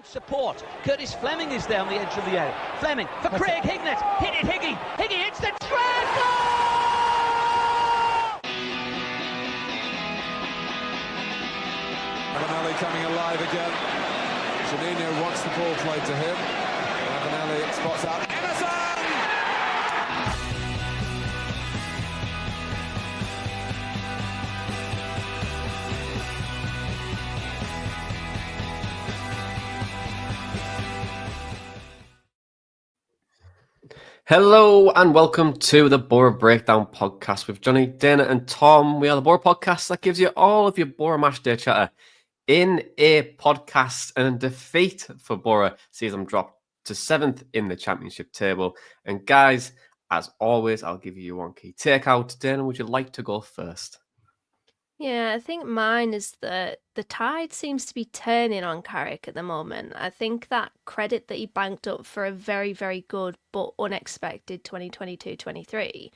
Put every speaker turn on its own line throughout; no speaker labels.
Support. Curtis Fleming is there on the edge of the area. Fleming for Craig Hignett. Hit it, Higgy. Higgy hits the track.
Avenelli coming alive again. Juninho wants the ball played to him. Avenelli spots out Emerson.
Hello and welcome to the Boro Breakdown podcast with Jonny, Dana and Tom. We are the Boro podcast that gives you all of your Boro match day chatter in a podcast. And defeat for Boro sees them drop to 7th in the championship table. And guys, as always, I'll give you one key takeout. Dana, would you like to go first?
Yeah, I think mine is that the tide seems to be turning on Carrick at the moment. I think that credit that he banked up for a very, very good but unexpected 2022-23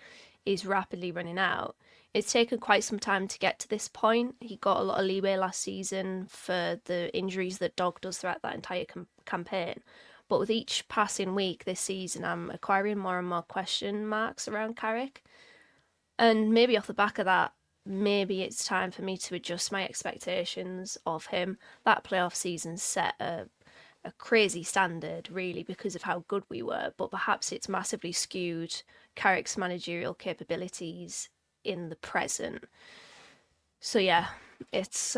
is rapidly running out. It's taken quite some time to get to this point. He got a lot of leeway last season for the injuries that dogged us throughout that entire campaign. But with each passing week this season, I'm acquiring more and more question marks around Carrick. And maybe off the back of that, maybe it's time for me to adjust my expectations of him. That playoff season set a crazy standard, really, because of how good we were, but perhaps it's massively skewed Carrick's managerial capabilities in the present. So yeah, it's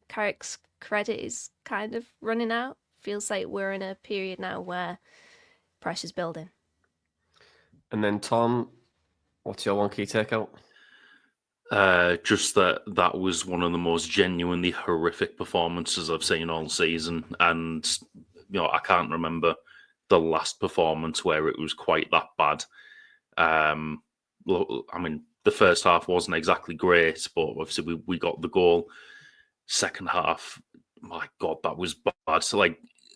Carrick's credit is kind of running out. Feels like we're in a period now where pressure's building.
And then Tom, what's your one key takeout?
Just that was one of the most genuinely horrific performances I've seen all season, and I can't remember the last performance where it was quite that bad. I mean, the first half wasn't exactly great, but obviously we got the goal. Second half, my God, that was bad. So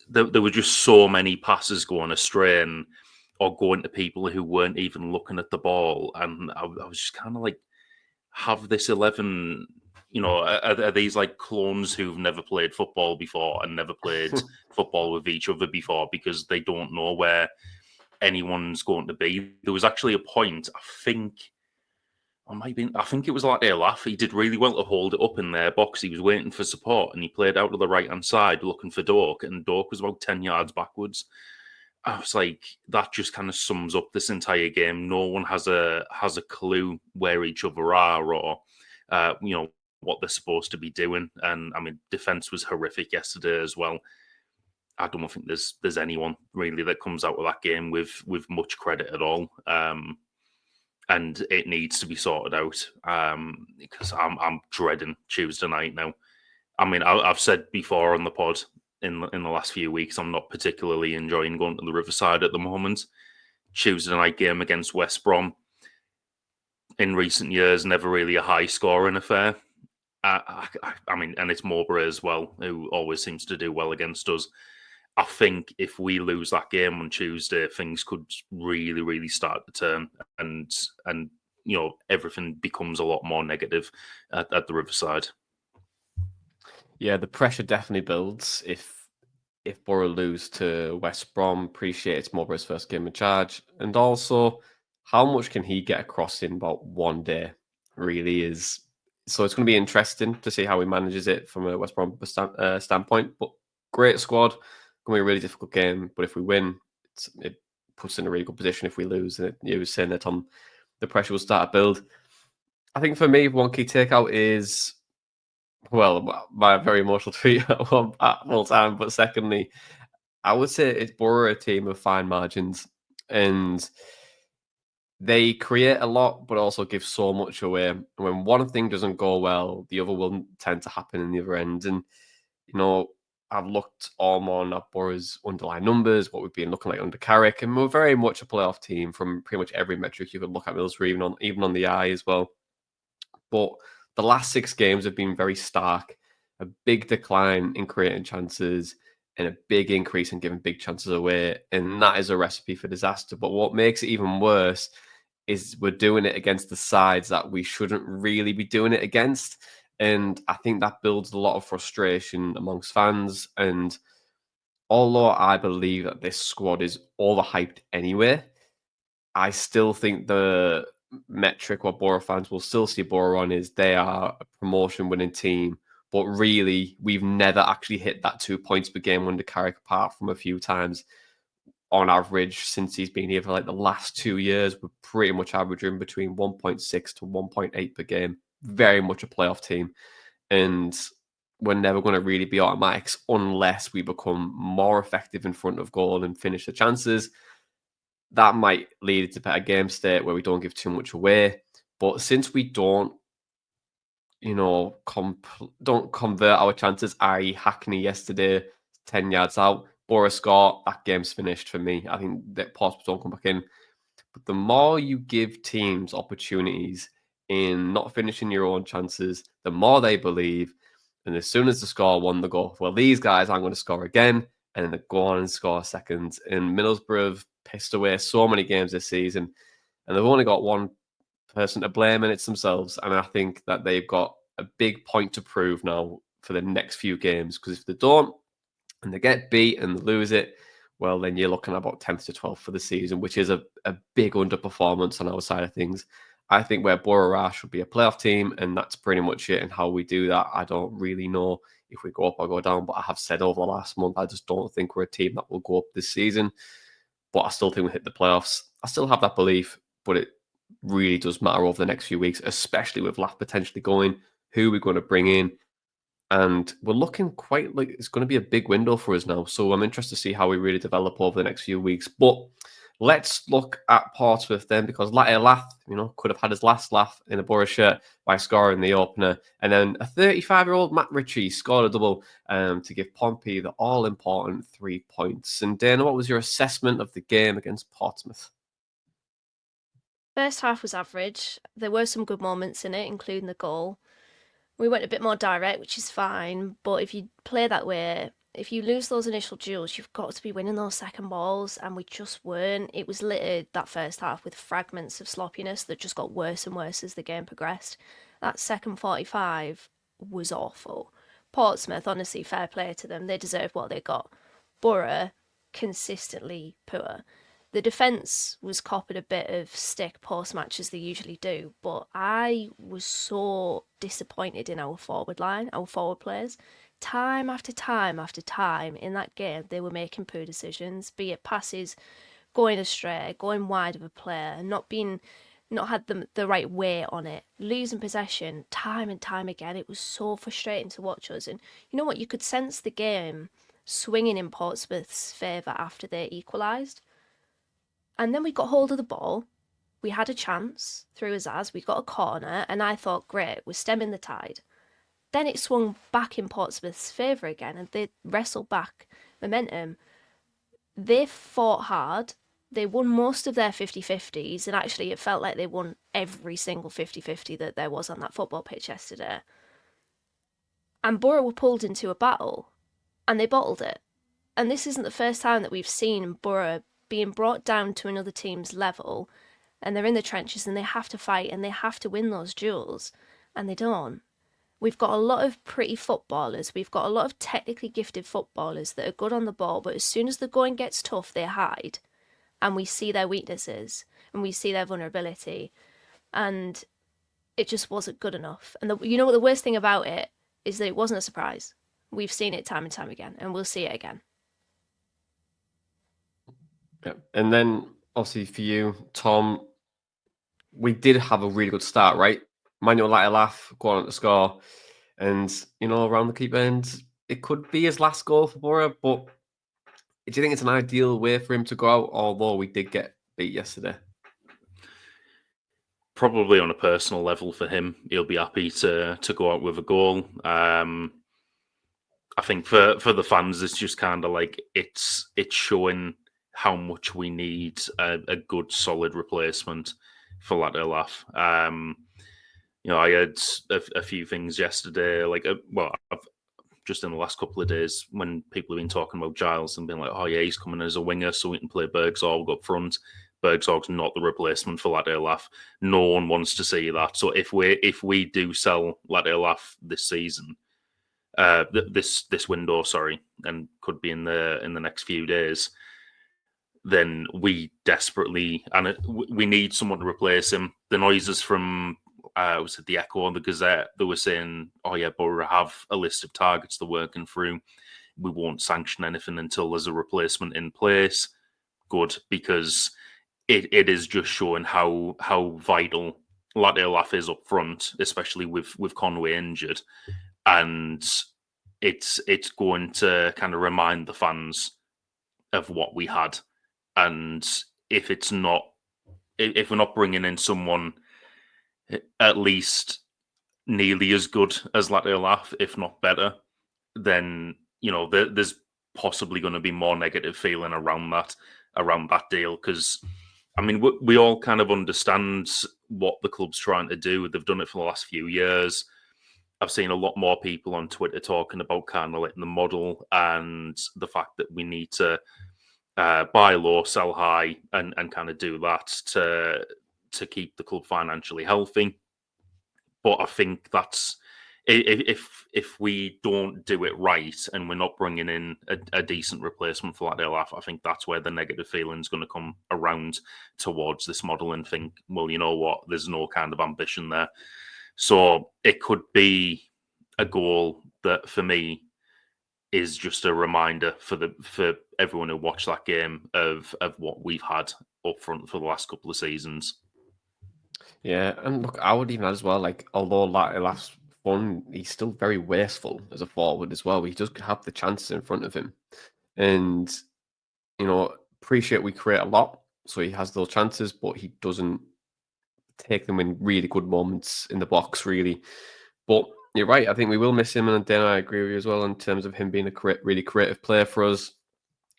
there were just so many passes going astray or going to people who weren't even looking at the ball, and I was just kind of like, have this 11, are these like clones who've never played football before and never played football with each other before because they don't know where anyone's going to be? There was actually a point, I think it was like Lath. He did really well to hold it up in their box. He was waiting for support and he played out to the right-hand side looking for Dork, and Dork was about 10 yards backwards. I was like, that just kind of sums up this entire game. No one has a clue where each other are or, what they're supposed to be doing. And I mean, defense was horrific yesterday as well. I don't think there's anyone really that comes out of that game with much credit at all. And it needs to be sorted out because I'm dreading Tuesday night now. I mean, I've said before on the pod, in the last few weeks, I'm not particularly enjoying going to the Riverside at the moment. Tuesday night game against West Brom, in recent years, never really a high-scoring affair. I mean, and it's Mowbray as well, who always seems to do well against us. I think if we lose that game on Tuesday, things could really, really start to turn, and everything becomes a lot more negative at the Riverside.
Yeah, the pressure definitely builds if Boro lose to West Brom. Appreciate it's Mowbray's first game in charge. And also, how much can he get across in about one day really is. So it's going to be interesting to see how he manages it from a West Brom standpoint. But great squad. Going to be a really difficult game. But if we win, it puts us in a really good position. If we lose, you were saying that, Tom, the pressure will start to build. I think for me, one key takeout is, well, my very emotional tweet at all time. But secondly, I would say it's Boro a team of fine margins, and they create a lot, but also give so much away. And when one thing doesn't go well, the other will tend to happen in the other end. And I've looked all more at Boro's underlying numbers, what we've been looking like under Carrick, and we're very much a playoff team from pretty much every metric you could look at, Middlesbrough, even on the eye as well. But the last 6 games have been very stark. A big decline in creating chances and a big increase in giving big chances away. And that is a recipe for disaster. But what makes it even worse is we're doing it against the sides that we shouldn't really be doing it against. And I think that builds a lot of frustration amongst fans. And although I believe that this squad is overhyped anyway, I still think the metric what Boro fans will still see Boro on is they are a promotion winning team. But really, we've never actually hit that 2 points per game under Carrick, apart from a few times. On average, since he's been here for like the last 2 years, we're pretty much averaging between 1.6 to 1.8 per game. Very much a playoff team. And we're never going to really be automatics unless we become more effective in front of goal and finish the chances. That might lead to better game state where we don't give too much away. But since we don't, don't convert our chances, i.e. Hackney yesterday, 10 yards out, Boro score, that game's finished for me. I think that Portsmouth don't come back in. But the more you give teams opportunities in not finishing your own chances, the more they believe. And as soon as the score one, they go, well, these guys aren't going to score again. And then they go on and score a second. And Middlesbrough have pissed away so many games this season. And they've only got one person to blame, and it's themselves. And I think that they've got a big point to prove now for the next few games. Because if they don't, and they get beat and lose it, well, then you're looking at about 10th to 12th for the season, which is a big underperformance on our side of things. I think where Boro are should be a playoff team, and that's pretty much it. And how we do that, I don't really know if we go up or go down. But I have said over the last month, I just don't think we're a team that will go up this season. But I still think we hit the playoffs. I still have that belief, but it really does matter over the next few weeks, especially with Lath potentially going, who we're going to bring in. And we're looking quite like it's going to be a big window for us now. So I'm interested to see how we really develop over the next few weeks. But let's look at Portsmouth then, because Lath, could have had his last laugh in a Boro shirt by scoring the opener. And then a 35-year-old Matt Ritchie scored a double to give Pompey the all-important 3 points. And Dana, what was your assessment of the game against Portsmouth?
First half was average. There were some good moments in it, including the goal. We went a bit more direct, which is fine. But if you play that way, if you lose those initial duels, you've got to be winning those second balls, and we just weren't. It was littered, that first half, with fragments of sloppiness that just got worse and worse as the game progressed. That second 45 was awful. Portsmouth, honestly, fair play to them. They deserved what they got. Boro, consistently poor. The defence was copping a bit of stick post-match as they usually do, but I was so disappointed in our forward line, our forward players. Time after time after time in that game, they were making poor decisions, be it passes going astray, going wide of a player, not had the right weight on it, losing possession time and time again. It was so frustrating to watch us. And you know what? You could sense the game swinging in Portsmouth's favour after they equalised. And then we got hold of the ball. We had a chance through Azaz. We got a corner, and I thought, great, we're stemming the tide. Then it swung back in Portsmouth's favour again, and they wrestled back momentum. They fought hard. They won most of their 50-50s, and actually it felt like they won every single 50-50 that there was on that football pitch yesterday. And Boro were pulled into a battle, and they bottled it. And this isn't the first time that we've seen Boro being brought down to another team's level, and they're in the trenches and they have to fight and they have to win those duels, and they don't. We've got a lot of pretty footballers. We've got a lot of technically gifted footballers that are good on the ball, but as soon as the going gets tough, they hide, and we see their weaknesses and we see their vulnerability, and it just wasn't good enough. And what the worst thing about it is that it wasn't a surprise. We've seen it time and time again, and we'll see it again.
Yeah. And then, obviously, for you, Tom, we did have a really good start, right? Manuel Lath going on to score. And, around the keeper end, it could be his last goal for Boro, but do you think it's an ideal way for him to go out, although we did get beat yesterday?
Probably on a personal level for him, he'll be happy to go out with a goal. I think for the fans, it's just kind of like it's showing how much we need a good, solid replacement for Lath. I had a few things yesterday, I've just in the last couple of days when people have been talking about Giles and being like, oh yeah, he's coming as a winger so we can play Bergsorg up front. Bergsorg's not the replacement for Lath. No one wants to see that. So if we do sell Lath this season, this window, sorry, and could be in the next few days, then we desperately we need someone to replace him. The noises from was it the Echo and the Gazette? They were saying, "Oh yeah, Boro have a list of targets they're working through. We won't sanction anything until there's a replacement in place." Good, because it is just showing how vital Lath is up front, especially with Conway injured, and it's going to kind of remind the fans of what we had. And if we're not bringing in someone at least nearly as good as Lath, if not better, then there's possibly going to be more negative feeling around that deal. Because I mean, we all kind of understand what the club's trying to do. They've done it for the last few years. I've seen a lot more people on Twitter talking about kind of letting the model and the fact that we need to buy low, sell high, and kind of do that to keep the club financially healthy. But I think that's if we don't do it right and we're not bringing in a decent replacement for Lath, I think that's where the negative feeling is going to come around towards this model and think, well, you know what, there's no kind of ambition there. So it could be a goal that for me is just a reminder for everyone who watched that game of what we've had up front for the last couple of seasons.
Yeah, and look, I would even add as well, like, although Lath's fun, he's still very wasteful as a forward as well. He does have the chances in front of him. And, appreciate we create a lot, so he has those chances, but he doesn't take them in really good moments in the box, really. But you're right, I think we will miss him, and then I agree with you as well in terms of him being a really creative player for us.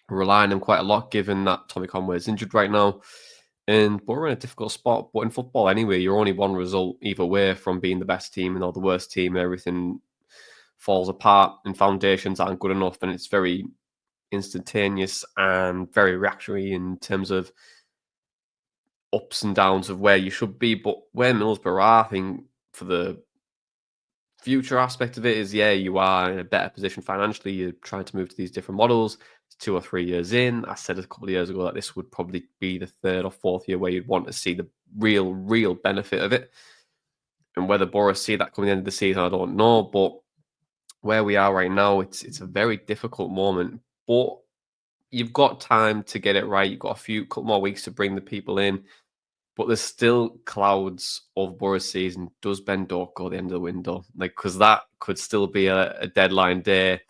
We're relying on him quite a lot, given that Tommy Conway is injured right now. And we're in a difficult spot. But in football, anyway, you're only one result either way from being the best team or the worst team, and everything falls apart and foundations aren't good enough. And it's very instantaneous and very reactionary in terms of ups and downs of where you should be. But where Middlesbrough are, I think, for the future aspect of it is, yeah, you are in a better position financially. You're trying to move to these different models. It's 2 or 3 years in. I said a couple of years ago that this would probably be the 3rd or 4th year where you'd want to see the real benefit of it. And whether Boro see that coming the end of the season, I don't know. But where we are right now, it's a very difficult moment. But you've got time to get it right. You've got couple more weeks to bring the people in. But there's still clouds of Boro's season. Does Ben Doak go the end of the window? Because that could still be a deadline day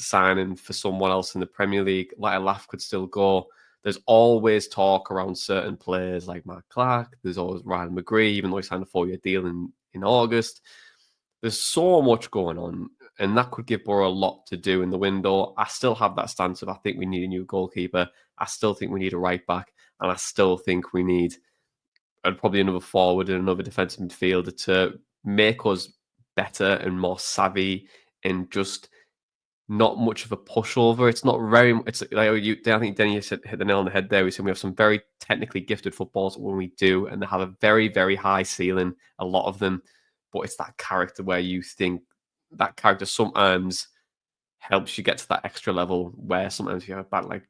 signing for someone else in the Premier League. Like Lath could still go. There's always talk around certain players like Mark Clark. There's always Ryan McGree, even though he signed a 4-year deal in August. There's so much going on, and that could give Boro a lot to do in the window. I still have that stance of I think we need a new goalkeeper. I still think we need a right back, and I still think we need probably another forward and another defensive midfielder to make us better and more savvy and just not much of a pushover. It's not very. It's like I think Denny hit the nail on the head there. We said we have some very technically gifted footballers when we do, and they have a very, very high ceiling. A lot of them, but it's that character where you think that character sometimes helps you get to that extra level where sometimes you have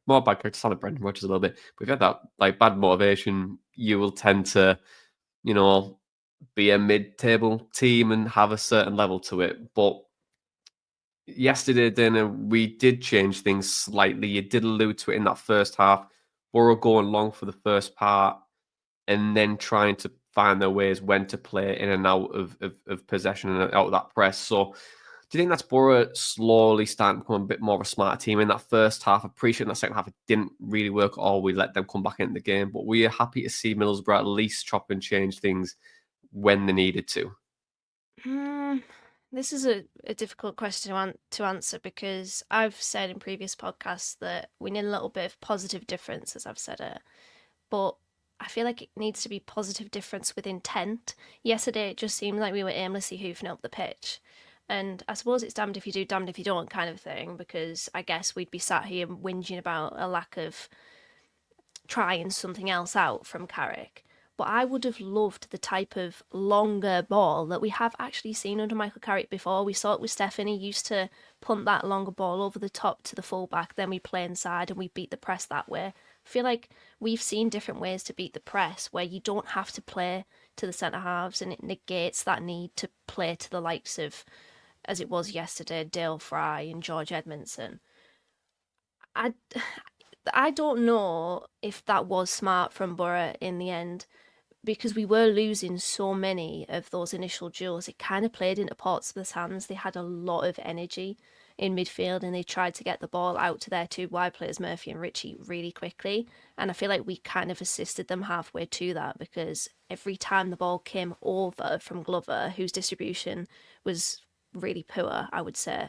more bad characters, like Brendan Rodgers a little bit. But if you have that bad motivation, you will tend to, be a mid-table team and have a certain level to it. But yesterday, dinner, we did change things slightly. You did allude to it in that first half. Boro going long for the first part and then trying to find their ways when to play in and out of possession and out of that press. So do you think that's Boro slowly starting to become a bit more of a smarter team in that first half? I appreciate in that second half it didn't really work at all. We let them come back into the game, but we are happy to see Middlesbrough at least chop and change things when they needed to.
This is a difficult question to answer because I've said in previous podcasts that we need a little bit of positive difference, as I've said it. But I feel like it needs to be positive difference with intent. Yesterday, it just seemed like we were aimlessly hoofing up the pitch. And I suppose it's damned if you do, damned if you don't kind of thing, because I guess we'd be sat here whinging about a lack of trying something else out from Carrick. But I would have loved the type of longer ball that we have actually seen under Michael Carrick before. We saw it with Stephanie, used to punt that longer ball over the top to the fullback, then we play inside and we beat the press that way. I feel like we've seen different ways to beat the press where you don't have to play to the centre halves, and it negates that need to play to the likes of, as it was yesterday, Dale Fry and George Edmondson. I don't know if that was smart from Boro in the end, because we were losing so many of those initial duels. It kind of played into Portsmouth's hands. They had a lot of energy in midfield and they tried to get the ball out to their two wide players, Murphy and Ritchie, really quickly. And I feel like we kind of assisted them halfway to that, because every time the ball came over from Glover, whose distribution was really poor, I would say,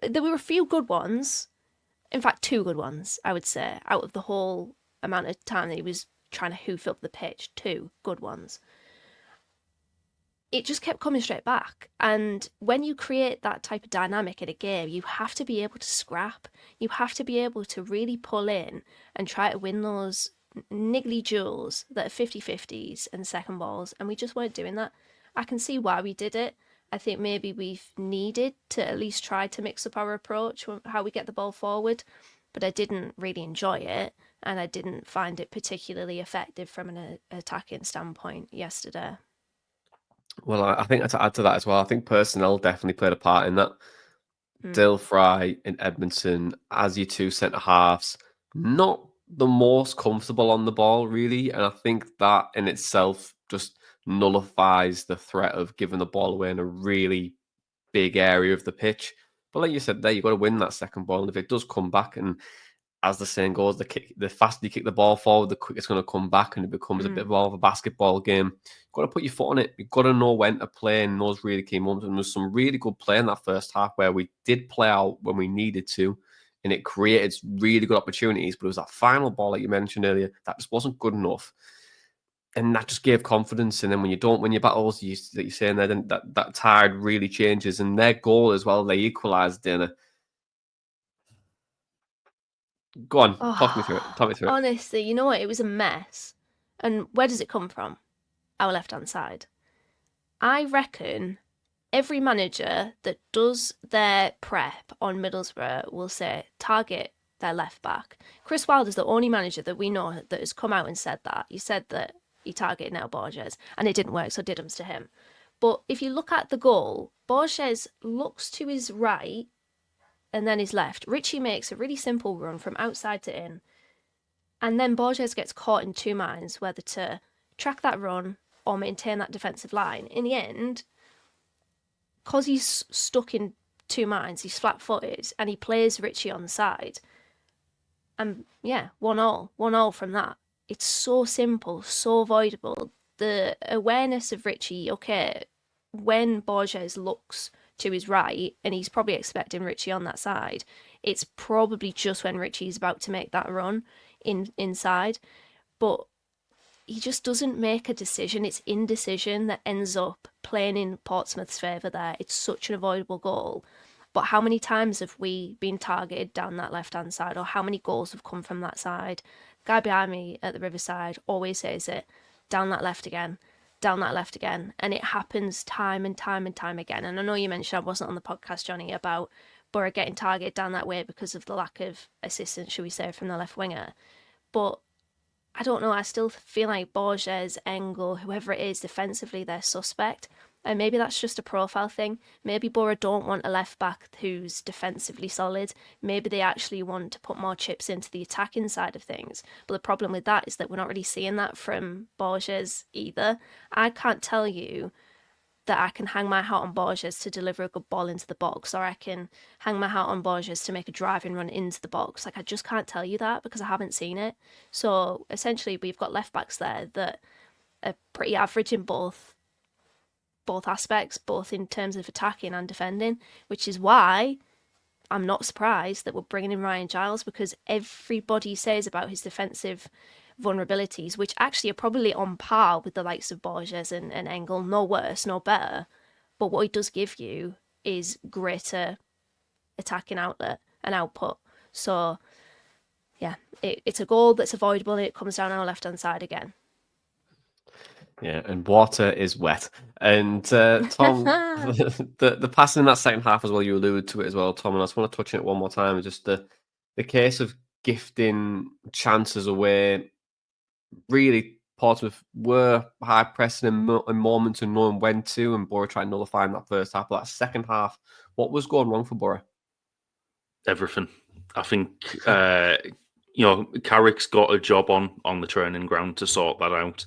there were a few good ones. In fact, two good ones, I would say, out of the whole amount of time that he was trying to hoof up the pitch. Two good ones. It just kept coming straight back. And when you create that type of dynamic in a game, you have to be able to scrap. You have to be able to really pull in and try to win those niggly duels that are 50-50s and second balls. And we just weren't doing that. I can see why we did it. I think maybe we've needed to at least try to mix up our approach, how we get the ball forward. But I didn't really enjoy it, and I didn't find it particularly effective from an attacking standpoint yesterday.
Well, I think to add to that as well, I think personnel definitely played a part in that. Dill Fry and Edmondson as your two centre halves, not the most comfortable on the ball, really. And I think that in itself just nullifies the threat of giving the ball away in a really big area of the pitch. But like you said there, you've got to win that second ball. And if it does come back, and as the saying goes, the faster you kick the ball forward, the quicker it's going to come back, and it becomes a bit more of a basketball game. You've got to put your foot on it. You've got to know when to play in those really key moments. And there's some really good play in that first half where we did play out when we needed to, and it created really good opportunities. But it was that final ball, like you mentioned earlier, that just wasn't good enough. And that just gave confidence. And then when you don't win your battles, that you're saying there, then that tide really changes. And their goal as well, they equalised, Dana. Go on, talk me through it.
Honestly, you know what? It was a mess. And where does it come from? Our left-hand side. I reckon every manager that does their prep on Middlesbrough will say target their left back. Chris Wilder's the only manager that we know that has come out and said that. He said that he targeted Neil Borges, and it didn't work, so diddums to him. But if you look at the goal, Borges looks to his right and then his left. Ritchie makes a really simple run from outside to in, and then Borges gets caught in two minds whether to track that run or maintain that defensive line. In the end, because he's stuck in two minds, he's flat-footed, and he plays Ritchie on the side. And yeah, 1-1 from that. It's so simple, so avoidable. The awareness of Ritchie, okay, when Borges looks to his right, and he's probably expecting Ritchie on that side, it's probably just when Ritchie's about to make that run inside. But he just doesn't make a decision. It's indecision that ends up playing in Portsmouth's favour there. It's such an avoidable goal. But how many times have we been targeted down that left-hand side, or how many goals have come from that side? The guy behind me at the Riverside always says it, down that left again. And it happens time and time and time again. And I know you mentioned, I wasn't on the podcast, Jonny, about Boro getting targeted down that way because of the lack of assistance, should we say, from the left winger. But I don't know, I still feel like Borges, Engel, whoever it is, defensively, they're suspect. And maybe that's just a profile thing. Maybe Boro don't want a left back who's defensively solid. Maybe they actually want to put more chips into the attacking side of things. But the problem with that is that we're not really seeing that from Borges either. I can't tell you that I can hang my hat on Borges to deliver a good ball into the box, or I can hang my hat on Borges to make a driving run into the box. Like, I just can't tell you that because I haven't seen it. So essentially, we've got left backs there that are pretty average in both aspects, both in terms of attacking and defending, which is why I'm not surprised that we're bringing in Ryan Giles, because everybody says about his defensive vulnerabilities, which actually are probably on par with the likes of Borges and Engel, no worse, no better. But what he does give you is greater attacking outlet and output. So yeah, it's a goal that's avoidable, and it comes down our left-hand side again.
Yeah, and water is wet. And Tom, the passing in that second half as well, you alluded to it as well, Tom, and I just want to touch on it one more time. Just the case of gifting chances away. Really, Portsmouth were high pressing in moments and knowing when to, and Boro tried nullifying that first half. But that second half, what was going wrong for Boro?
Everything. I think Carrick's got a job on the training ground to sort that out,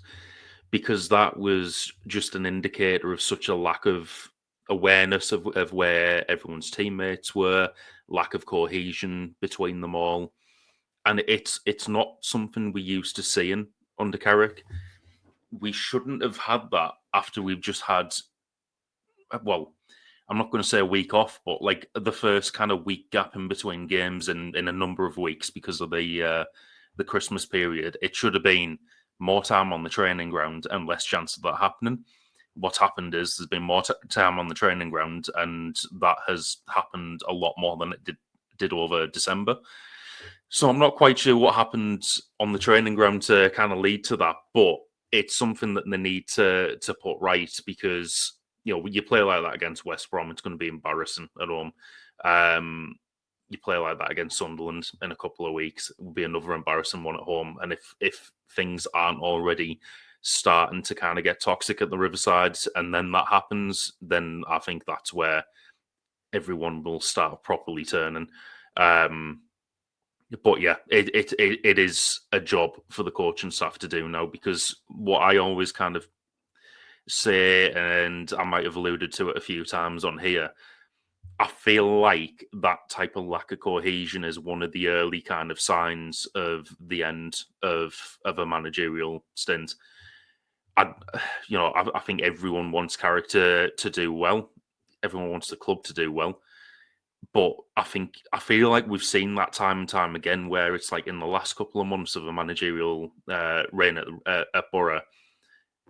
because that was just an indicator of such a lack of awareness of where everyone's teammates were, lack of cohesion between them all. And it's not something we used to seeing under Carrick. We shouldn't have had that after we've just had, well, I'm not going to say a week off, but like the first kind of week gap in between games in a number of weeks because of the Christmas period. It should have been more time on the training ground and less chance of that happening. What's happened is there's been more time on the training ground, and that has happened a lot more than it did over December. So I'm not quite sure what happened on the training ground to kind of lead to that, but it's something that they need to put right, because you play like that against West Brom, it's going to be embarrassing at home. You play like that against Sunderland in a couple of weeks, it will be another embarrassing one at home. And if things aren't already starting to kind of get toxic at the Riverside, and then that happens, then I think that's where everyone will start properly turning. But yeah, it is a job for the coaching staff to do now, because what I always kind of say, and I might have alluded to it a few times on here, I feel like that type of lack of cohesion is one of the early kind of signs of the end of a managerial stint. I think everyone wants Carrick to do well. Everyone wants the club to do well. But I feel like we've seen that time and time again, where it's like in the last couple of months of a managerial reign at Boro,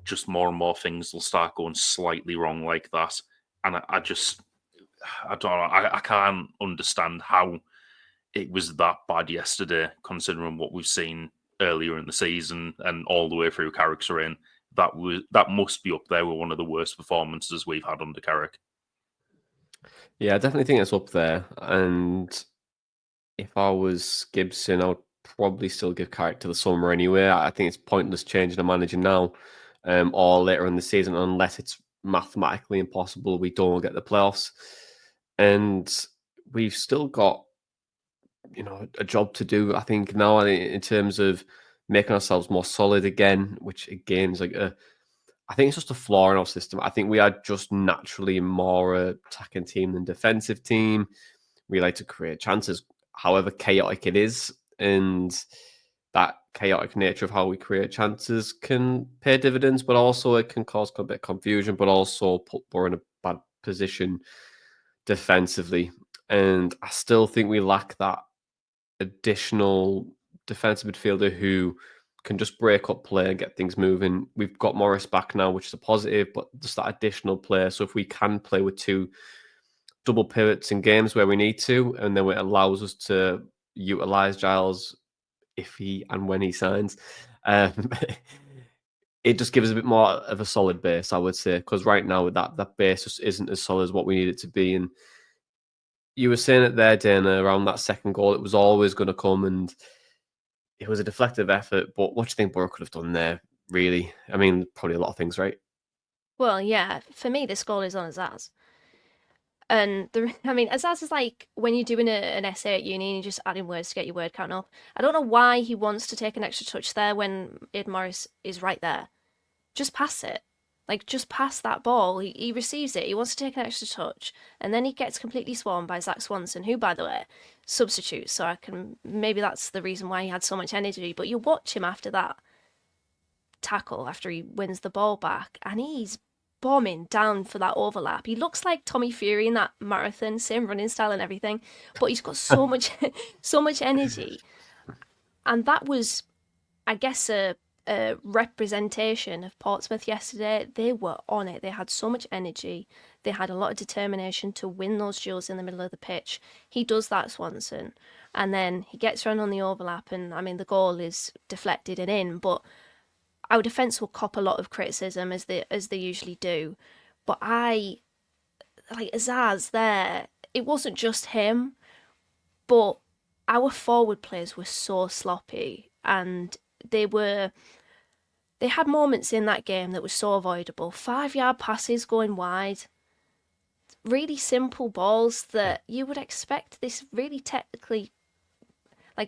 just more and more things will start going slightly wrong like that. And I don't know. I can't understand how it was that bad yesterday, considering what we've seen earlier in the season and all the way through Carrick's reign. That must be up there with one of the worst performances we've had under Carrick.
Yeah, I definitely think it's up there. And if I was Gibson, I would probably still give Carrick to the summer anyway. I think it's pointless changing a manager now or later in the season, unless it's mathematically impossible. We don't get the playoffs. And we've still got, a job to do, I think, now in terms of making ourselves more solid again, which again is like I think it's just a flaw in our system. I think we are just naturally more attacking team than defensive team. We like to create chances, however chaotic it is. And that chaotic nature of how we create chances can pay dividends, but also it can cause a bit of confusion, but also put Boro in a bad position defensively. And I still think we lack that additional defensive midfielder who can just break up play and get things moving. We've got Morris back now, which is a positive, but just that additional player. So if we can play with two double pivots in games where we need to, and then it allows us to utilize Giles if he and when he signs, it just gives us a bit more of a solid base, I would say, because right now that base just isn't as solid as what we need it to be. And you were saying it there, Dana, around that second goal, it was always going to come, and it was a deflective effort. But what do you think Boro could have done there, really? I mean, probably a lot of things, right?
Well, yeah, for me, this goal is on Azaz. And Azaz is like when you're doing an essay at uni and you're just adding words to get your word count up. I don't know why he wants to take an extra touch there when Ed Morris is right there. Just pass it. Like, just pass that ball. He receives it. He wants to take an extra touch. And then he gets completely swarmed by Zach Swanson, who, by the way, substitutes. So maybe that's the reason why he had so much energy. But you watch him after that tackle, after he wins the ball back, and he's bombing down for that overlap. He looks like Tommy Fury in that marathon, same running style and everything. But he's got so much energy. And that was, I guess, a representation of Portsmouth yesterday. They were on it. They had so much energy. They had a lot of determination to win those duels in the middle of the pitch. He does that, Swanson. And then he gets run on the overlap, and I mean, the goal is deflected and in, but our defence will cop a lot of criticism as they usually do. But Azaz there, it wasn't just him, but our forward players were so sloppy, and they had moments in that game that were so avoidable. 5-yard passes going wide, really simple balls that you would expect this really technically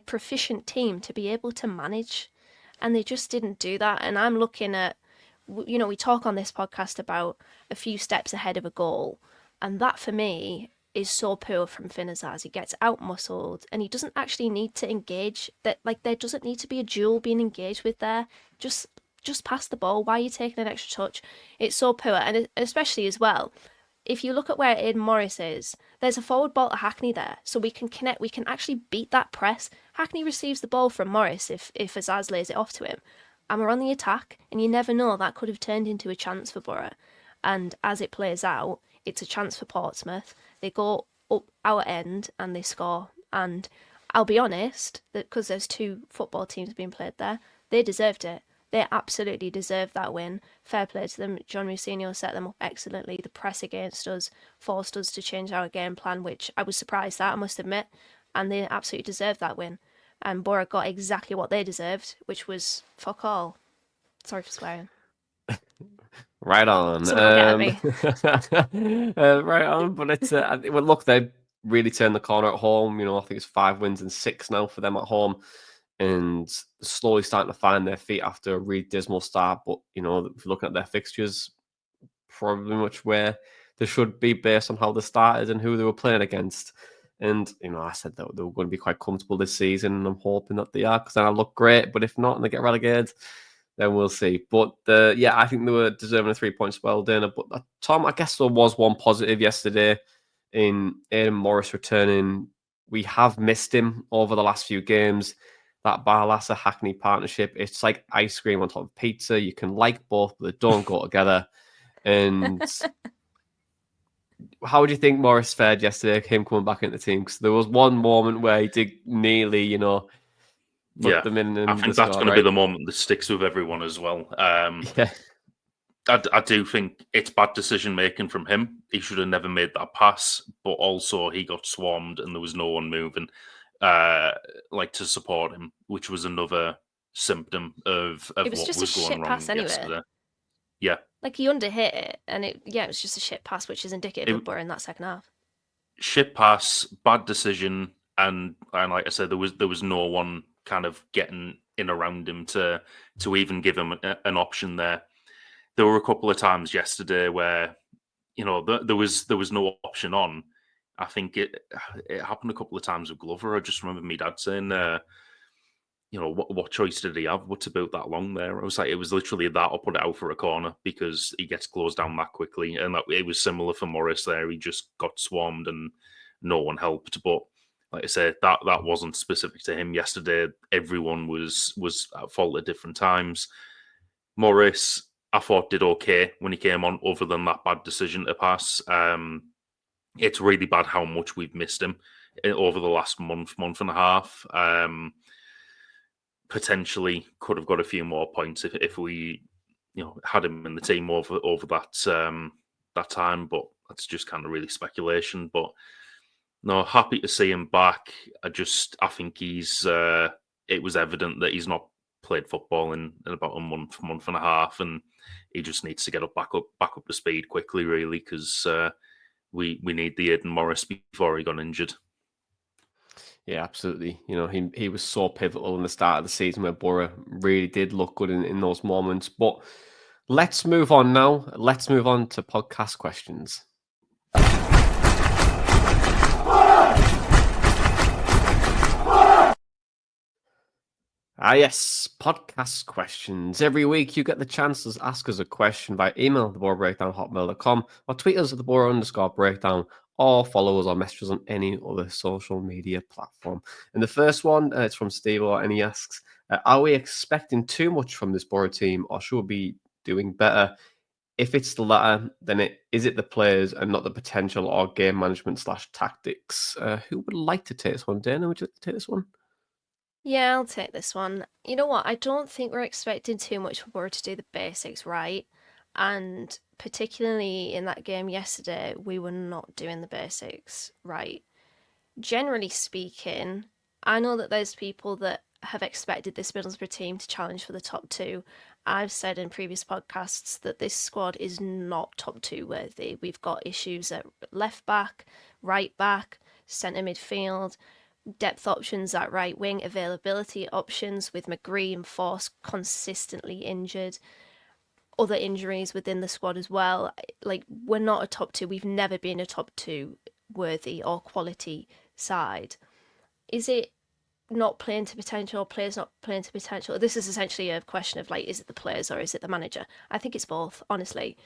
proficient team to be able to manage, and they just didn't do that. And I'm looking at, we talk on this podcast about a few steps ahead of a goal, and that for me is so poor from Finn Azaz. He gets out-muscled, and he doesn't actually need to engage. There doesn't need to be a duel being engaged with there. Just pass the ball. Why are you taking an extra touch? It's so poor, and especially as well, if you look at where Aidan Morris is, there's a forward ball to Hackney there, so we can connect. We can actually beat that press. Hackney receives the ball from Morris if Azaz lays it off to him, and we're on the attack. And you never know, that could have turned into a chance for Boro. And as it plays out, it's a chance for Portsmouth. They go up our end and they score. And I'll be honest, that because there's 2 football teams being played there, they deserved it. They absolutely deserved that win. Fair play to them. John Mousinho set them up excellently. The press against us forced us to change our game plan, which I was surprised at, I must admit. And they absolutely deserved that win. And Boro got exactly what they deserved, which was fuck all. Sorry for swearing.
Right on.
Someone get at
me. Right on. But it's well, look, they really turned the corner at home. I think it's 5 wins and 6 now for them at home, and slowly starting to find their feet after a really dismal start. But if you're looking at their fixtures, probably much where they should be based on how they started and who they were playing against. And I said that they were going to be quite comfortable this season, and I'm hoping that they are, because then I look great. But if not, and they get relegated, then we'll see. But I think they were deserving of 3 points. Well done. But Tom, I guess there was one positive yesterday in Aidan Morris returning. We have missed him over the last few games. That Barlassa Hackney partnership, it's like ice cream on top of pizza. You can like both, but they don't go together. And how do you think Morris fared yesterday, him coming back into the team? Because there was one moment where he did nearly, put them in.
I think that's going to be the moment that sticks with everyone as well.
Yeah.
I do think it's bad decision making from him. He should have never made that pass, but also he got swarmed and there was no one moving to support him, which was another symptom of what was going wrong yesterday. Yeah.
He underhit it, and it was just a shit pass, which is indicative of Boro in that second half.
Shit pass, bad decision, and like I said, there was no one kind of getting in around him to even give him an option there. There were a couple of times yesterday where there was no option on. I think it happened a couple of times with Glover. I just remember my dad saying, what choice did he have? What's about that long there? I was like, it was literally that, or put it out for a corner, because he gets closed down that quickly. And it was similar for Morris there. He just got swarmed and no one helped. But like I said, that wasn't specific to him yesterday. Everyone was at fault at different times. Morris, I thought, did okay when he came on, other than that bad decision to pass. It's really bad how much we've missed him over the last month and a half. Potentially could have got a few more points if we, had him in the team over that time. But that's just kind of really speculation. But no, happy to see him back. I think he's. It was evident that he's not played football in about a month and a half, and he just needs to get back up to speed quickly, really, because we need the Aidan Morris before he got injured.
Yeah, absolutely. He was so pivotal in the start of the season where Boro really did look good in those moments. But let's move on now. Let's move on to podcast questions. Yes, podcast questions. Every week you get the chance to ask us a question by email, theborobreakdown@hotmail.com, or tweet us at @theboro_breakdown, or follow us or message us on any other social media platform. And the first one, it's from Steve, and he asks, are we expecting too much from this Boro team, or should we be doing better? if it's the latter, then is it the players and not the potential or game management / tactics? Who would like to take this one? Dana, would you like to take this one?
Yeah, I'll take this one. You know what? I don't think we're expecting too much for Boro to do the basics right. And particularly in that game yesterday, we were not doing the basics right. Generally speaking, I know that there's people that have expected this Middlesbrough team to challenge for the top two. I've said in previous podcasts that this squad is not top two worthy. We've got issues at left back, right back, centre midfield, depth options at right wing, availability options with McGree and Force consistently injured, other injuries within the squad as well. Like, we're not a top two. We've never been a top two worthy or quality side. Is it not playing to potential, players not playing to potential? This is essentially a question of, like, is it the players or is it the manager? I think it's both, honestly.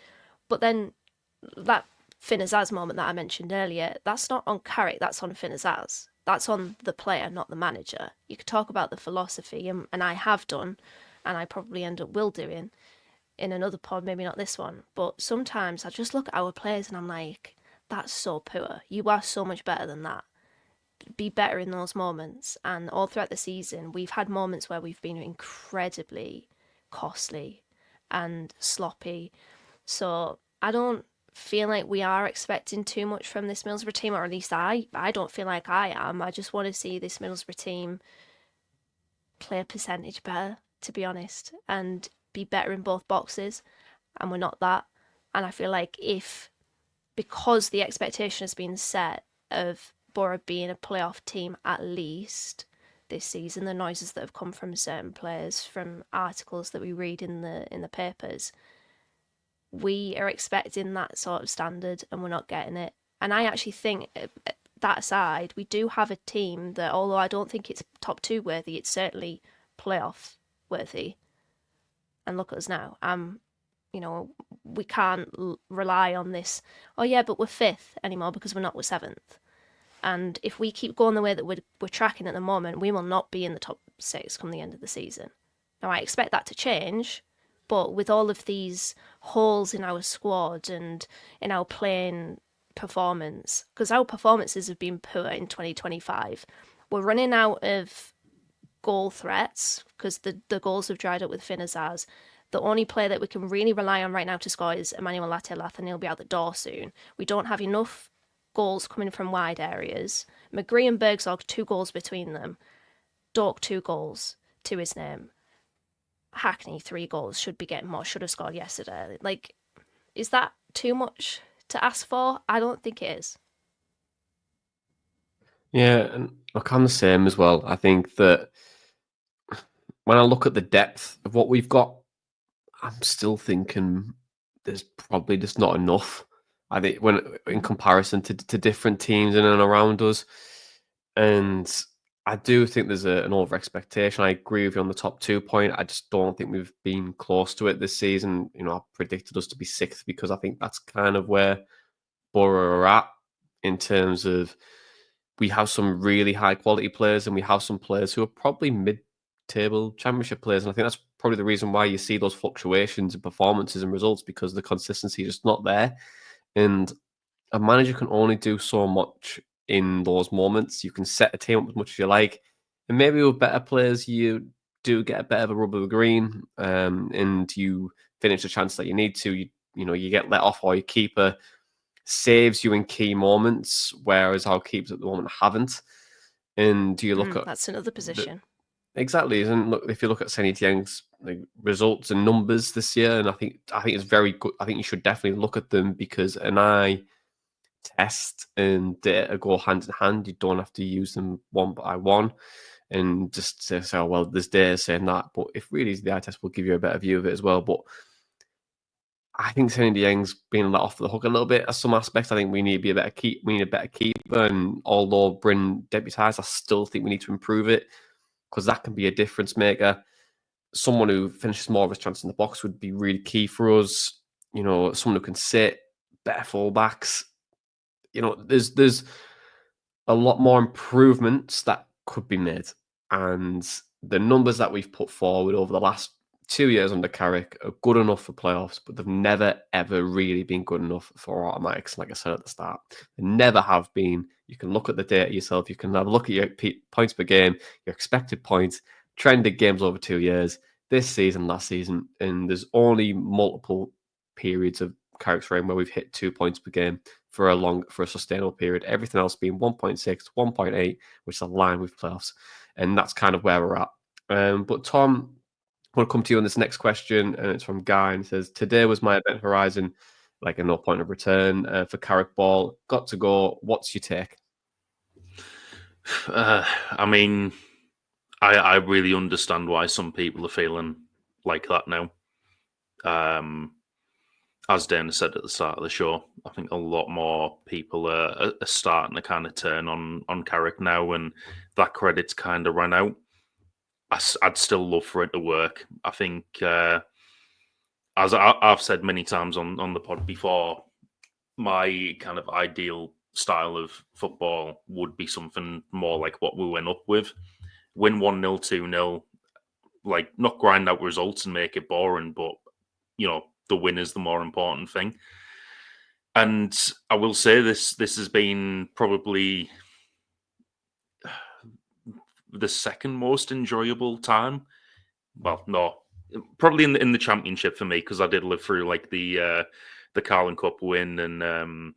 But then that Finn Azaz moment that I mentioned earlier, that's not on Carrick, that's on Finn Azaz. That's on the player, not the manager. You could talk about the philosophy, and I have done, and I probably will doing in another pod, maybe not this one. But sometimes I just look at our players and I'm like, that's so poor. You are so much better than that. Be better in those moments. And all throughout the season, we've had moments where we've been incredibly costly and sloppy. So I don't feel like we are expecting too much from this Middlesbrough team, or at least I don't feel like I am. I just want to see this Middlesbrough team play a percentage better, to be honest, and be better in both boxes, and we're not that. And I feel like because the expectation has been set of Boro being a playoff team at least this season, the noises that have come from certain players, from articles that we read in the papers, we are expecting that sort of standard and we're not getting it. And I actually think, that aside, we do have a team that, although I don't think it's top two worthy, it's certainly playoff worthy. And look at us now. We can't rely on this, oh yeah, but we're fifth anymore, because we're not, we're seventh. And if we keep going the way that we're tracking at the moment, we will not be in the top six come the end of the season. Now, I expect that to change, but with all of these holes in our squad and in our playing performance, because our performances have been poor in 2025, we're running out of goal threats because the goals have dried up with Finn Azaz. The only player that we can really rely on right now to score is Emmanuel Lath, and he'll be out the door soon. We don't have enough goals coming from wide areas. McGree and Bergzog, 2 goals between them. Dork, 2 goals to his name. Hackney, 3 goals, should be getting more, should have scored yesterday. Like, is that too much to ask for? I don't think it is.
Yeah, and look, I'm the same as well. I think that when I look at the depth of what we've got, I'm still thinking there's probably just not enough. I think when in comparison to different teams in and around us, and I do think there's an over expectation. I agree with you on the top 2 point. I just don't think we've been close to it this season. I predicted us to be 6th because I think that's kind of where Boro are at in terms of we have some really high quality players and we have some players who are probably mid-table championship players. And I think that's probably the reason why you see those fluctuations in performances and results, because the consistency is just not there. And a manager can only do so much in those moments. You can set a team up as much as you like, and maybe with better players, you do get a bit of a rub of the green, and you finish the chance that you need to. You get let off, or your keeper saves you in key moments, whereas our keepers at the moment haven't. And you look at
that's another position.
Exactly, and look, if you look at Senny Dieng's results and numbers this year, and I think it's very good. I think you should definitely look at them, because an eye test and data go hand in hand. You don't have to use them one by one and just say, oh, well, there's data saying that. But if really the eye test will give you a better view of it as well. But I think Senny Dieng's being let off the hook a little bit at some aspects. I think we need a better keeper. And although Bryn deputised, I still think we need to improve it, because that can be a difference maker. Someone who finishes more of his chance in the box would be really key for us. Someone who can sit, better fullbacks. There's a lot more improvements that could be made. And the numbers that we've put forward over the last 2 years under Carrick are good enough for playoffs, but they've never, ever really been good enough for automatics, like I said at the start. They never have been. You can look at the data yourself. You can have a look at your points per game, your expected points, trended games over 2 years, this season, last season, and there's only multiple periods of Carrick's reign where we've hit 2 points per game for a sustainable period. Everything else being 1.6, 1.8, which is aligned with playoffs. And that's kind of where we're at. But Tom, I want to come to you on this next question, and it's from Guy, and it says, today was my event horizon, like a no point of return for Carrick Ball. Got to go. What's your take?
I mean, I really understand why some people are feeling like that now. As Dana said at the start of the show, I think a lot more people are starting to kind of turn on Carrick now, and that credit's kind of run out. I'd still love for it to work. I think, as I've said many times on the pod before, my kind of ideal style of football would be something more like what we went up with. Win 1-0, 2-0, like not grind out results and make it boring, but, the win is the more important thing. And I will say this has been probably the second most enjoyable time. Well, no, probably in the championship for me, because I did live through like the Carling Cup win and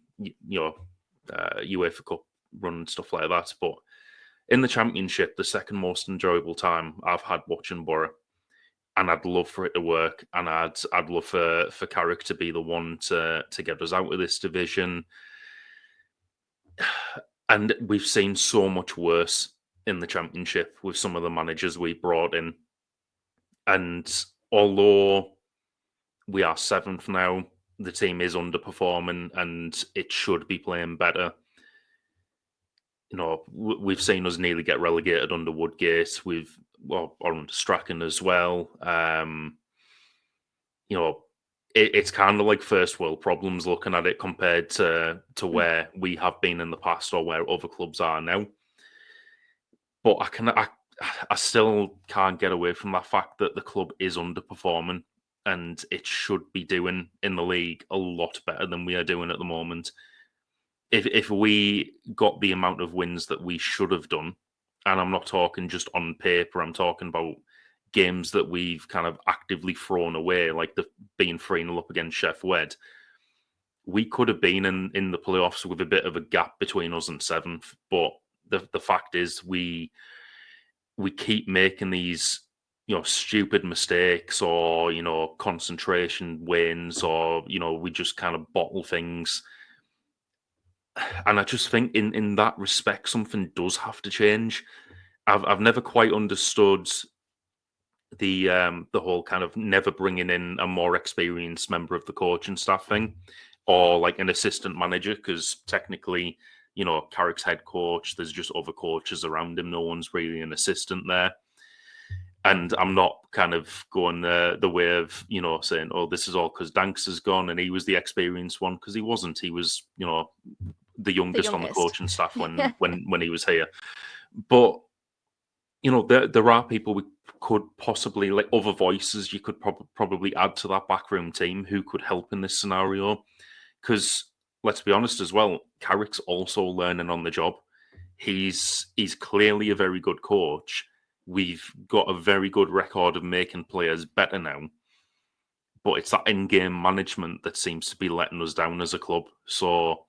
UEFA Cup run and stuff like that. But in the championship, the second most enjoyable time I've had watching Boro, and I'd love for it to work, and I'd love for Carrick to be the one to get us out of this division. And we've seen so much worse in the championship with some of the managers we brought in. And although we are 7th now, the team is underperforming and it should be playing better. We've seen us nearly get relegated under Woodgate, or under Strachan as well. It's kind of like first world problems looking at it compared to where we have been in the past or where other clubs are now. But I still can't get away from that fact that the club is underperforming, and it should be doing in the league a lot better than we are doing at the moment. If we got the amount of wins that we should have done, and I'm not talking just on paper, I'm talking about games that we've kind of actively thrown away, like being 3-0 up against Sheff Wed, we could have been in the playoffs with a bit of a gap between us and 7th. But the fact is we keep making these stupid mistakes, or concentration wins, or we just kind of bottle things. And I just think in that respect, something does have to change. I've never quite understood the whole kind of never bringing in a more experienced member of the coaching staff thing, or like an assistant manager, because technically, Carrick's head coach, there's just other coaches around him. No one's really an assistant there. And I'm not kind of going the way of, saying, oh, this is all because Danks is gone and he was the experienced one, because he wasn't. He was, the youngest on the coaching staff when he was here. But, there are people we could possibly, like other voices you could probably add to that backroom team who could help in this scenario. Because let's be honest as well, Carrick's also learning on the job. He's clearly a very good coach. We've got a very good record of making players better now. But it's that in-game management that seems to be letting us down as a club. So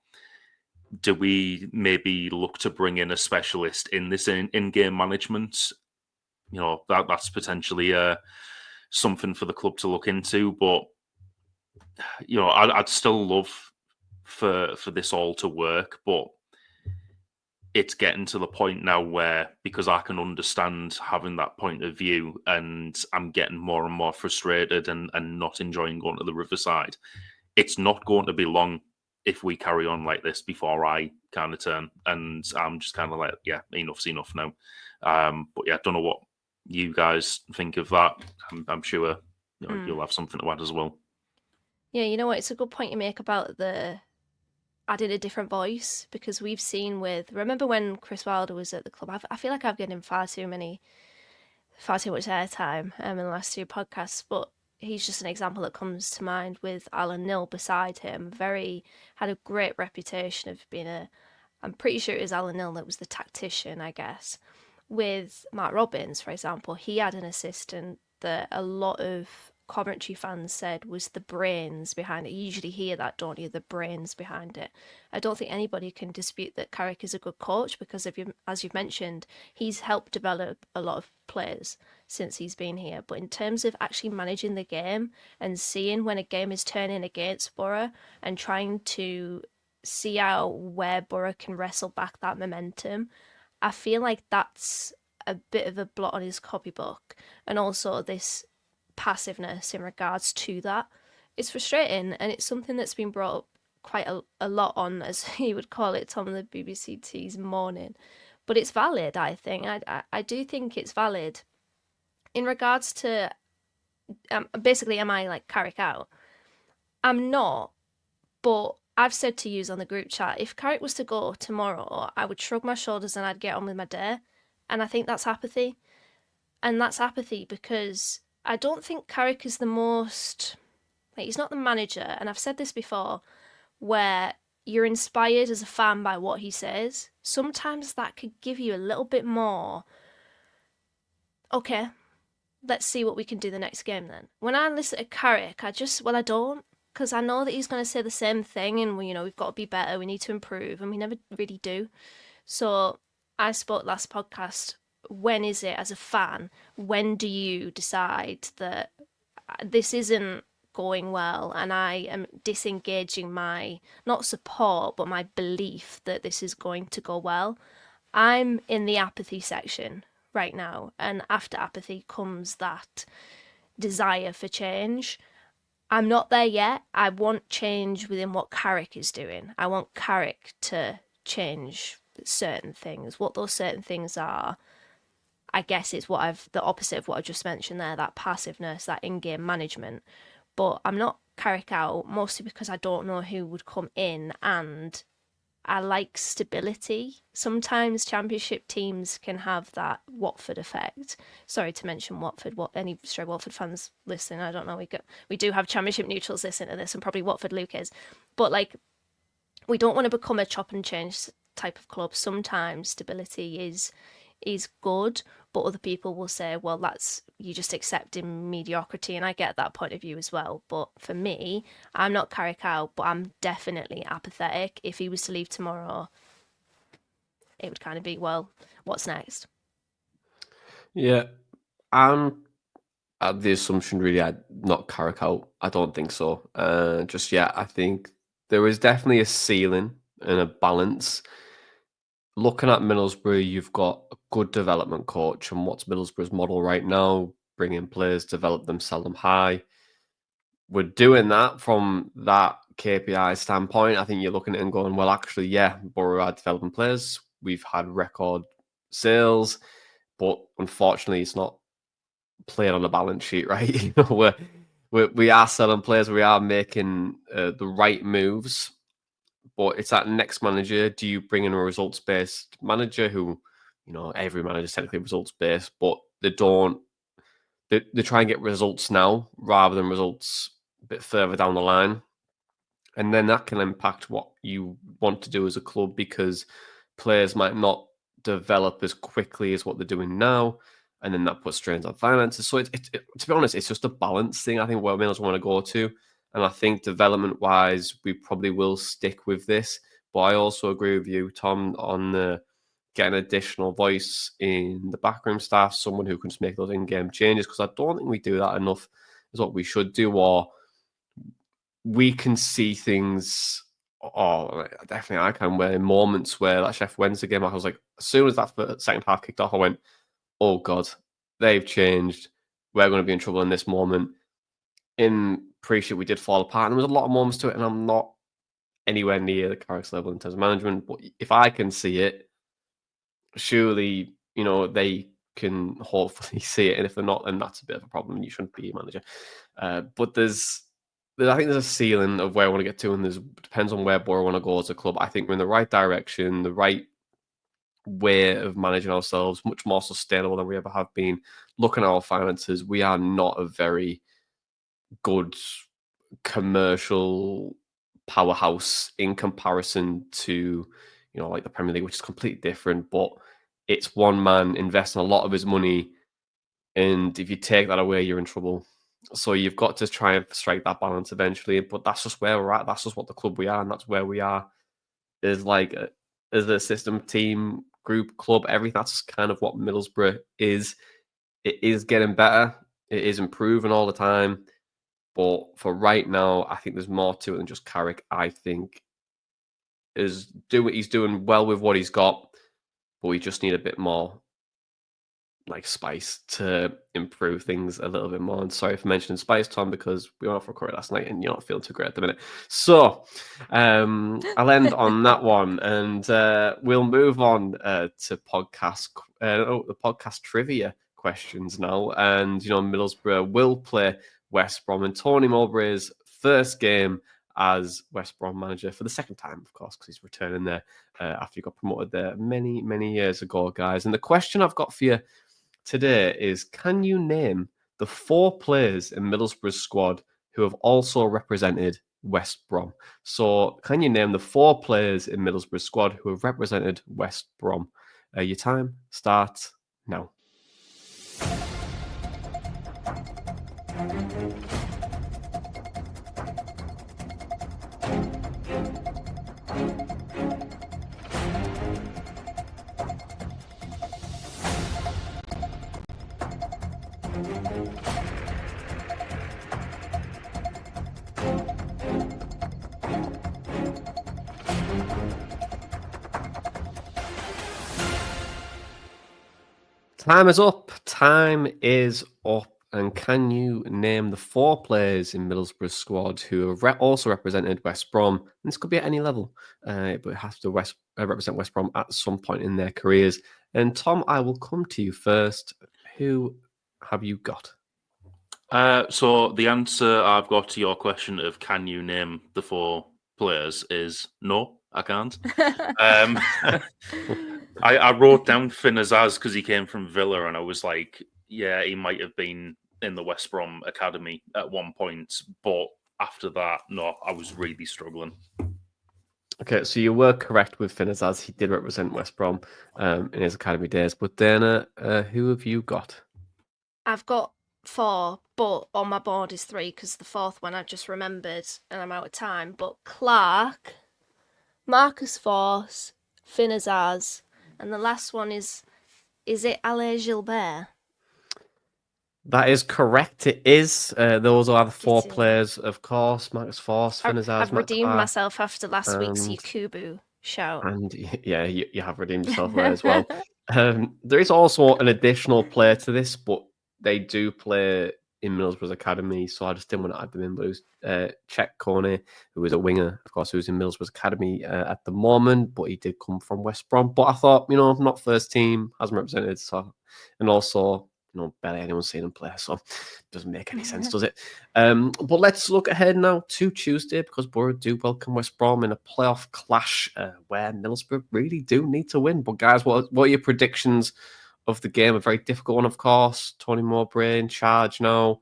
do we maybe look to bring in a specialist in this in-game management? That's potentially something for the club to look into. But, I'd still love for this all to work. But it's getting to the point now where, because I can understand having that point of view, and I'm getting more and more frustrated and not enjoying going to the Riverside, it's not going to be long if we carry on like this before I kind of turn. And I'm just kind of like, yeah, enough's enough now. But yeah, I don't know what you guys think of that. I'm sure you'll have something to add as well.
Yeah, you know what? It's a good point you make about the added a different voice, because we've seen remember when Chris Wilder was at the club? I feel like I've given him far too many far too much airtime in the last 2 podcasts, but he's just an example that comes to mind with Alan Nill beside him. Had a great reputation of being I'm pretty sure it was Alan Nill that was the tactician, I guess. With Matt Robbins, for example, he had an assistant that a lot of commentary fans said was the brains behind it. You usually hear that, don't you? The brains behind it. I don't think anybody can dispute that Carrick is a good coach because, as you've mentioned, he's helped develop a lot of players since he's been here. But in terms of actually managing the game and seeing when a game is turning against Boro and trying to see out where Boro can wrestle back that momentum, I feel like that's a bit of a blot on his copybook. And also this passiveness in regards to that. It's frustrating, and it's something that's been brought up quite a lot on, as he would call it, Tom, the BBC T's morning. But it's valid, I think. I do think it's valid. In regards to, basically, am I like Carrick out? I'm not, but I've said to you on the group chat, if Carrick was to go tomorrow, I would shrug my shoulders and I'd get on with my day. And I think that's apathy. And that's apathy because I don't think Carrick is the most... Like, he's not the manager, and I've said this before, where you're inspired as a fan by what he says. Sometimes that could give you a little bit more... Okay, let's see what we can do the next game then. When I listen to Carrick, I don't. Because I know that he's going to say the same thing, and we've got to be better, we need to improve, and we never really do. So I spoke last podcast, when is it, as a fan, when do you decide that this isn't going well and I am disengaging my, not support, but my belief that this is going to go well? I'm in the apathy section right now, and after apathy comes that desire for change. I'm not there yet. I want change within what Carrick is doing. I want Carrick to change certain things. What those certain things are, I guess it's the opposite of what I just mentioned there, that passiveness, that in-game management. But I'm not Carrick out, mostly because I don't know who would come in, and I like stability. Sometimes championship teams can have that Watford effect. Sorry to mention Watford. Any stray Watford fans listening, I don't know. We do have championship neutrals listening to this, and probably Watford Luke is. But we don't want to become a chop and change type of club. Sometimes stability is good, but other people will say, well, that's you just accepting mediocrity, and I get that point of view as well. But for me, I'm not Carrick out, but I'm definitely apathetic. If he was to leave tomorrow, it would kind of be, well, what's next?
Yeah, I'm at the assumption really I'm not Carrick out. I don't think so. Just yet, I think there is definitely a ceiling and a balance. Looking at Middlesbrough, you've got a good development coach, and what's Middlesbrough's model right now? Bring in players, develop them, sell them high. We're doing that from that KPI standpoint. I think you're looking at it and going, well, actually, yeah, Boro are developing players. We've had record sales, but unfortunately, it's not playing on the balance sheet, right? We are selling players. We are making the right moves. But it's that next manager. Do you bring in a results-based manager who, every manager is technically results-based, but they don't. They try and get results now rather than results a bit further down the line. And then that can impact what you want to do as a club because players might not develop as quickly as what they're doing now. And then that puts strains on finances. So to be honest, it's just a balance thing. I think where Mills want to go to. And I think development-wise, we probably will stick with this. But I also agree with you, Tom, on getting additional voice in the backroom staff, someone who can just make those in-game changes, because I don't think we do that enough is what we should do. Or we can see things, definitely I can, where in moments where that Chef Wednesday game, I was like, as soon as that second half kicked off, I went, oh God, they've changed. We're going to be in trouble in this moment. In pre-shoot, we did fall apart, and there was a lot of moments to it, and I'm not anywhere near the Carrick's level in terms of management. But if I can see it, surely they can hopefully see it, and if they're not, then that's a bit of a problem, and you shouldn't be a manager. But I think there's a ceiling of where I want to get to, and depends on where Boro want to go as a club. I think we're in the right direction, the right way of managing ourselves, much more sustainable than we ever have been. Looking at our finances, we are not a very good commercial powerhouse in comparison to, like the Premier League, which is completely different. But it's one man investing a lot of his money, and if you take that away, you're in trouble. So you've got to try and strike that balance eventually. But that's just where we're at. That's just what the club we are, and that's where we are. Is like as a system, team, group, club, everything. That's kind of what Middlesbrough is. It is getting better. It is improving all the time. But for right now, I think there's more to it than just Carrick. I think he's doing well with what he's got, but we just need a bit more like spice to improve things a little bit more. And sorry for mentioning spice, Tom, because we were off recording last night and you're not feeling too great at the minute. So I'll end on that one, and we'll move on to the podcast trivia questions now. And Middlesbrough will play West Brom in Tony Mowbray's first game as West Brom manager for the second time, of course, because he's returning there after he got promoted there many, many years ago, guys. And the question I've got for you today is, can you name the 4 players in Middlesbrough's squad who have also represented West Brom? So can you name the 4 players in Middlesbrough's squad who have represented West Brom? Your time starts now. Time is up. Time is up. And can you name the 4 players in Middlesbrough's squad who have also represented West Brom? And this could be at any level, but it has to represent West Brom at some point in their careers. And Tom, I will come to you first. Who have you got?
So the answer I've got to your question of can you name the 4 players is no, I can't. I wrote down Finn Azaz because he came from Villa, and I was like, yeah, he might have been in the West Brom academy at one point, but after that, no, I was really struggling.
Okay, so you were correct with Finn Azaz. He did represent West Brom in his academy days. But Dana, who have you got?
I've got 4, but on my board is 3 because the 4th one I just remembered and I'm out of time. But Clark, Marcus Force, Finn Azaz, and the last one is it Alain Gilbert?
That is correct. It is. Those are the 4 players, of course. Marcus Force, Finn Azaz,
I've redeemed myself after last week's Yakubu shout.
And yeah, you have redeemed yourself there as well. There is also an additional player to this, but they do play in Middlesbrough's academy, so I just didn't want to add them in. But it was Czech Corney, who is a winger, of course, who's in Middlesbrough's academy at the moment, but he did come from West Brom. But I thought, not first team, hasn't represented, so, and also, barely anyone's seen him play, so it doesn't make any sense, does it? But let's look ahead now to Tuesday, because Boro do welcome West Brom in a playoff clash where Middlesbrough really do need to win. But guys, what are your predictions of the game? A very difficult one, of course. Tony Mowbray in charge now.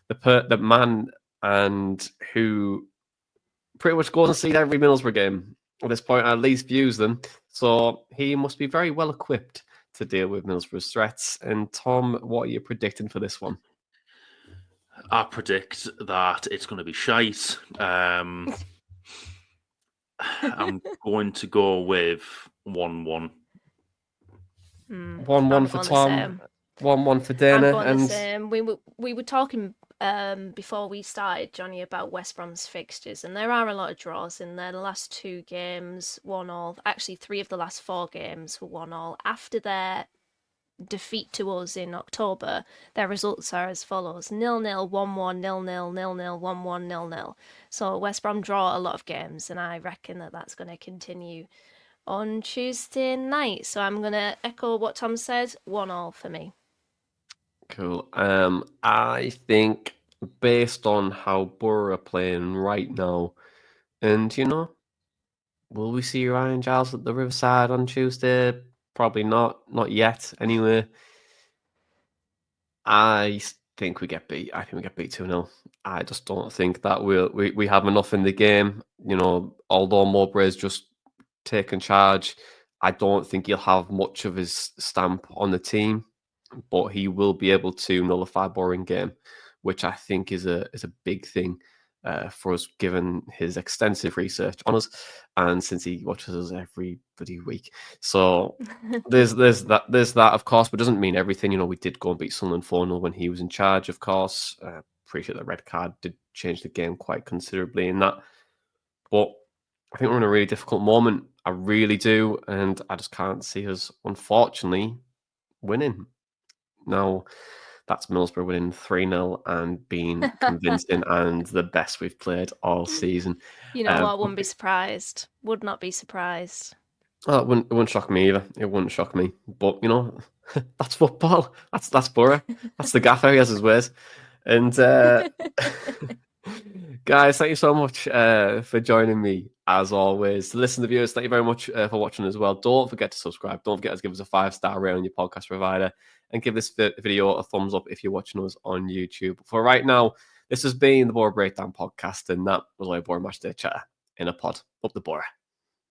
The man and who pretty much goes and sees every Middlesbrough game at this point, at least views them. So he must be very well equipped to deal with Middlesbrough's threats. And Tom, what are you predicting for this one?
I predict that it's going to be shite. I'm going to go with 1-1.
1-1 for Tom. 1-1 for Dana.
I'm going the same. We were talking before we started, Jonny, about West Brom's fixtures, and there are a lot of draws in there. The last 2 games, 1-1. Actually, 3 of the last 4 games were 1-1. After their defeat to us in October, their results are as follows: 0-0, 1-1, 0-0, 0-0, 1-1, 0-0. So West Brom draw a lot of games, and I reckon that that's going to continue on Tuesday night. So I'm going to echo what Tom said, 1-1 for me.
Cool. I think based on how Boro are playing right now, and will we see Ryan Giles at the Riverside on Tuesday? Probably not yet. Anyway, I think we get beat. I think we get beat 2-0. I just don't think that we have enough in the game. You know, although Mowbray's just taken charge, I don't think he'll have much of his stamp on the team, but he will be able to nullify Boro in game, which I think is a big thing for us, given his extensive research on us, and since he watches us every bloody week. So there's that, of course, but doesn't mean everything. You know, we did go and beat Sunderland 4-0 when he was in charge, of course. Appreciate the red card did change the game quite considerably in that. But I think we're in a really difficult moment. I really do. And I just can't see us, unfortunately, winning. Now, that's Middlesbrough winning 3-0 and being convincing and the best we've played all season.
You know what? Wouldn't be surprised. Would not be surprised.
Oh, it wouldn't shock me either. It wouldn't shock me. But, you know, that's football. That's Boro. That's the gaffer. He has his ways. And guys, thank you so much for joining me, as always. To listen to the viewers, thank you very much for watching as well. Don't forget to subscribe. Don't forget to give us a 5-star rating on your podcast provider. And give this video a thumbs up if you're watching us on YouTube. For right now, this has been the Boro Breakdown podcast. And that was our Boro Matchday Chatter in a pod. Up the Boro.